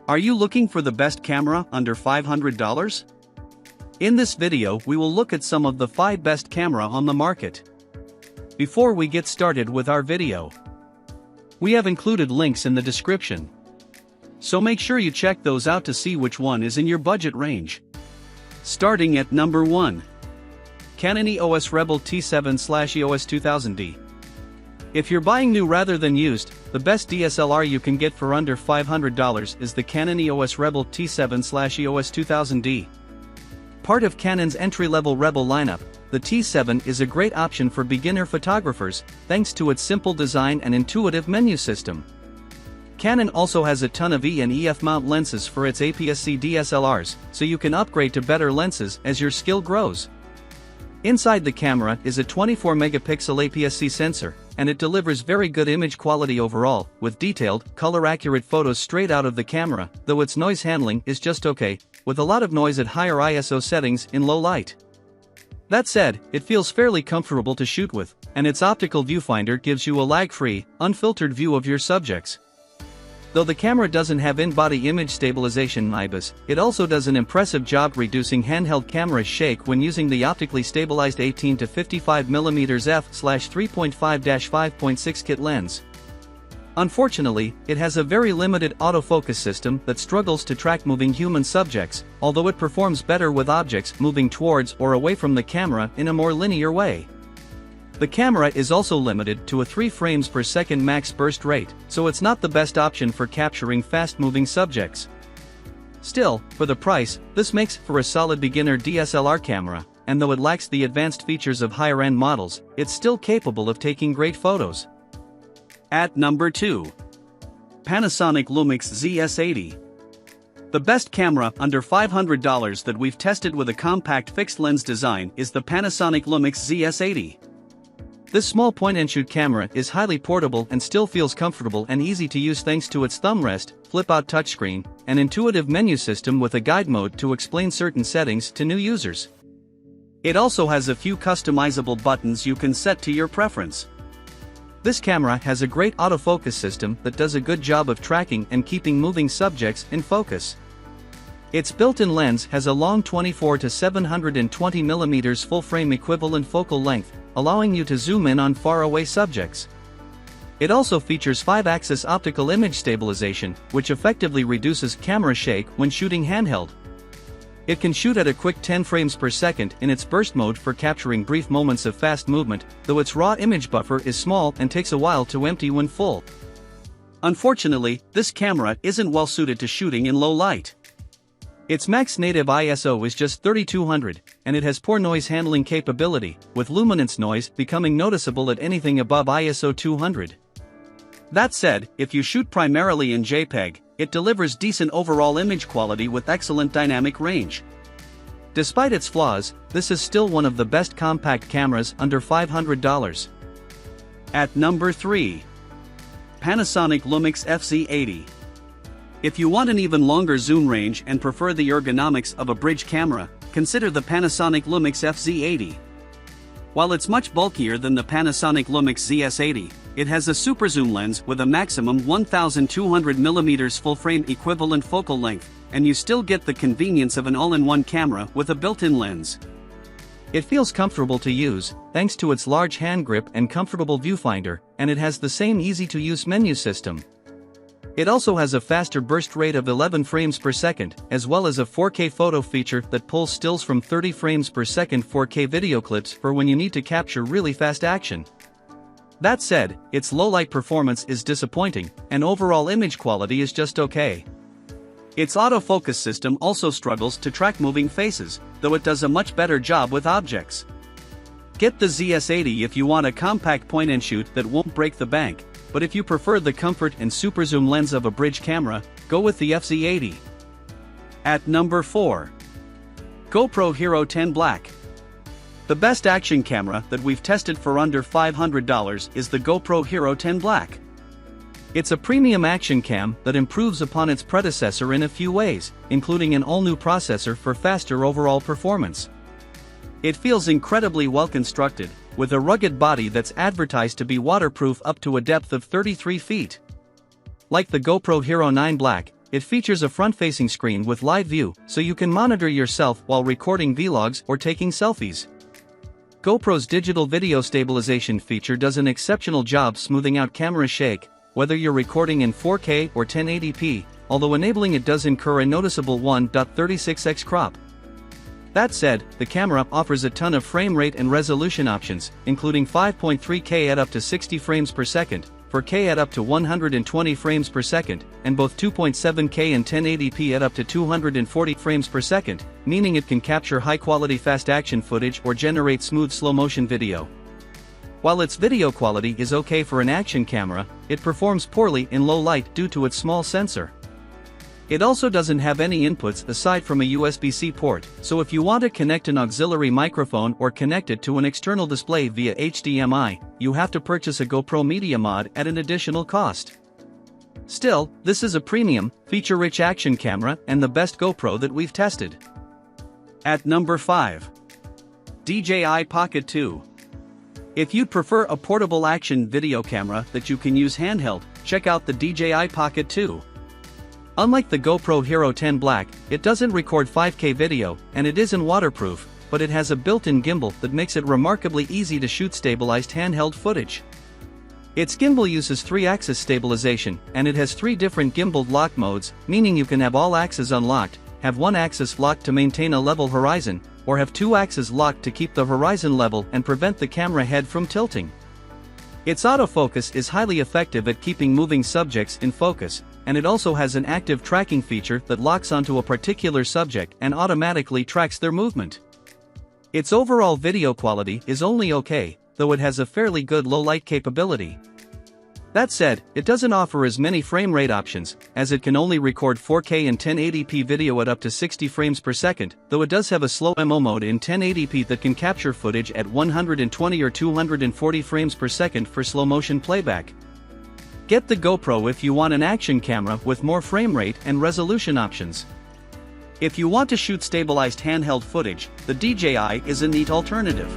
Are you looking for the best camera under $500? In this video we will look at some of the 5 best camera on the market. Before we get started with our video, we have included links in the description, so make sure you check those out to see which one is in your budget range. Starting at number 1. Canon EOS Rebel T7/EOS 2000D. If you're buying new rather than used, the best DSLR you can get for under $500 is the Canon EOS Rebel T7/EOS 2000D. Part of Canon's entry-level Rebel lineup, the T7 is a great option for beginner photographers, thanks to its simple design and intuitive menu system. Canon also has a ton of E and EF mount lenses for its APS-C DSLRs, so you can upgrade to better lenses as your skill grows. Inside the camera is a 24-megapixel APS-C sensor, and it delivers very good image quality overall, with detailed, color-accurate photos straight out of the camera, though its noise handling is just okay, with a lot of noise at higher ISO settings in low light. That said, it feels fairly comfortable to shoot with, and its optical viewfinder gives you a lag-free, unfiltered view of your subjects. Though the camera doesn't have in-body image stabilization (IBIS), it also does an impressive job reducing handheld camera shake when using the optically stabilized 18 to 55mm f/3.5-5.6 kit lens. Unfortunately, it has a very limited autofocus system that struggles to track moving human subjects, although it performs better with objects moving towards or away from the camera in a more linear way. The camera is also limited to a 3 frames per second max burst rate, so it's not the best option for capturing fast-moving subjects. Still, for the price, this makes for a solid beginner DSLR camera, and though it lacks the advanced features of higher-end models, it's still capable of taking great photos. At number 2. Panasonic Lumix ZS80. The best camera under $500 that we've tested with a compact fixed-lens design is the Panasonic Lumix ZS80. This small point-and-shoot camera is highly portable and still feels comfortable and easy to use thanks to its thumb rest, flip-out touchscreen, and intuitive menu system with a guide mode to explain certain settings to new users. It also has a few customizable buttons you can set to your preference. This camera has a great autofocus system that does a good job of tracking and keeping moving subjects in focus. Its built-in lens has a long 24 to 720mm full-frame equivalent focal length, allowing you to zoom in on far-away subjects. It also features 5-axis optical image stabilization, which effectively reduces camera shake when shooting handheld. It can shoot at a quick 10 frames per second in its burst mode for capturing brief moments of fast movement, though its raw image buffer is small and takes a while to empty when full. Unfortunately, this camera isn't well suited to shooting in low light. Its max native ISO is just 3200, and it has poor noise handling capability, with luminance noise becoming noticeable at anything above ISO 200. That said, if you shoot primarily in JPEG, it delivers decent overall image quality with excellent dynamic range. Despite its flaws, this is still one of the best compact cameras under $500. At number 3. Panasonic Lumix FZ80. If you want an even longer zoom range and prefer the ergonomics of a bridge camera, consider the Panasonic Lumix FZ80. While it's much bulkier than the Panasonic Lumix ZS80, it has a super zoom lens with a maximum 1200mm full-frame equivalent focal length, and you still get the convenience of an all-in-one camera with a built-in lens. It feels comfortable to use, thanks to its large hand grip and comfortable viewfinder, and it has the same easy-to-use menu system. It also has a faster burst rate of 11 frames per second, as well as a 4K photo feature that pulls stills from 30 frames per second 4K video clips for when you need to capture really fast action. That said, its low-light performance is disappointing, and overall image quality is just okay. Its autofocus system also struggles to track moving faces, though it does a much better job with objects. Get the ZS80 if you want a compact point-and-shoot that won't break the bank, but if you prefer the comfort and super zoom lens of a bridge camera, go with the FZ80. At number 4. GoPro Hero 10 Black. The best action camera that we've tested for under $500 is the GoPro Hero 10 Black. It's a premium action cam that improves upon its predecessor in a few ways, including an all-new processor for faster overall performance. It feels incredibly well constructed, with a rugged body that's advertised to be waterproof up to a depth of 33 feet. Like the GoPro Hero 9 Black, It features a front-facing screen with live view, so you can monitor yourself while recording vlogs or taking selfies. GoPro's digital video stabilization feature does an exceptional job smoothing out camera shake, whether you're recording in 4K or 1080p, although enabling it does incur a noticeable 1.36x crop. That said, the camera offers a ton of frame rate and resolution options, including 5.3K at up to 60 frames per second, 4K at up to 120 frames per second, and both 2.7K and 1080p at up to 240 frames per second, meaning it can capture high-quality fast-action footage or generate smooth slow-motion video. While its video quality is okay for an action camera, it performs poorly in low light due to its small sensor. It also doesn't have any inputs aside from a USB-C port, so if you want to connect an auxiliary microphone or connect it to an external display via HDMI, you have to purchase a GoPro Media Mod at an additional cost. Still, this is a premium, feature-rich action camera and the best GoPro that we've tested. At number 5. DJI Pocket 2. If you'd prefer a portable action video camera that you can use handheld, check out the DJI Pocket 2. Unlike the GoPro Hero 10 Black, it doesn't record 5K video, and it isn't waterproof, but it has a built-in gimbal that makes it remarkably easy to shoot stabilized handheld footage. Its gimbal uses 3-axis stabilization, and it has 3 different gimbal lock modes, meaning you can have all axes unlocked, have one axis locked to maintain a level horizon, or have 2 axes locked to keep the horizon level and prevent the camera head from tilting. Its autofocus is highly effective at keeping moving subjects in focus, and it also has an active tracking feature that locks onto a particular subject and automatically tracks their movement. Its overall video quality is only okay, though it has a fairly good low-light capability. That said, it doesn't offer as many frame rate options, as it can only record 4K and 1080p video at up to 60 frames per second, though it does have a slow MO mode in 1080p that can capture footage at 120 or 240 frames per second for slow-motion playback. Get the GoPro if you want an action camera with more frame rate and resolution options. If you want to shoot stabilized handheld footage, the DJI is a neat alternative.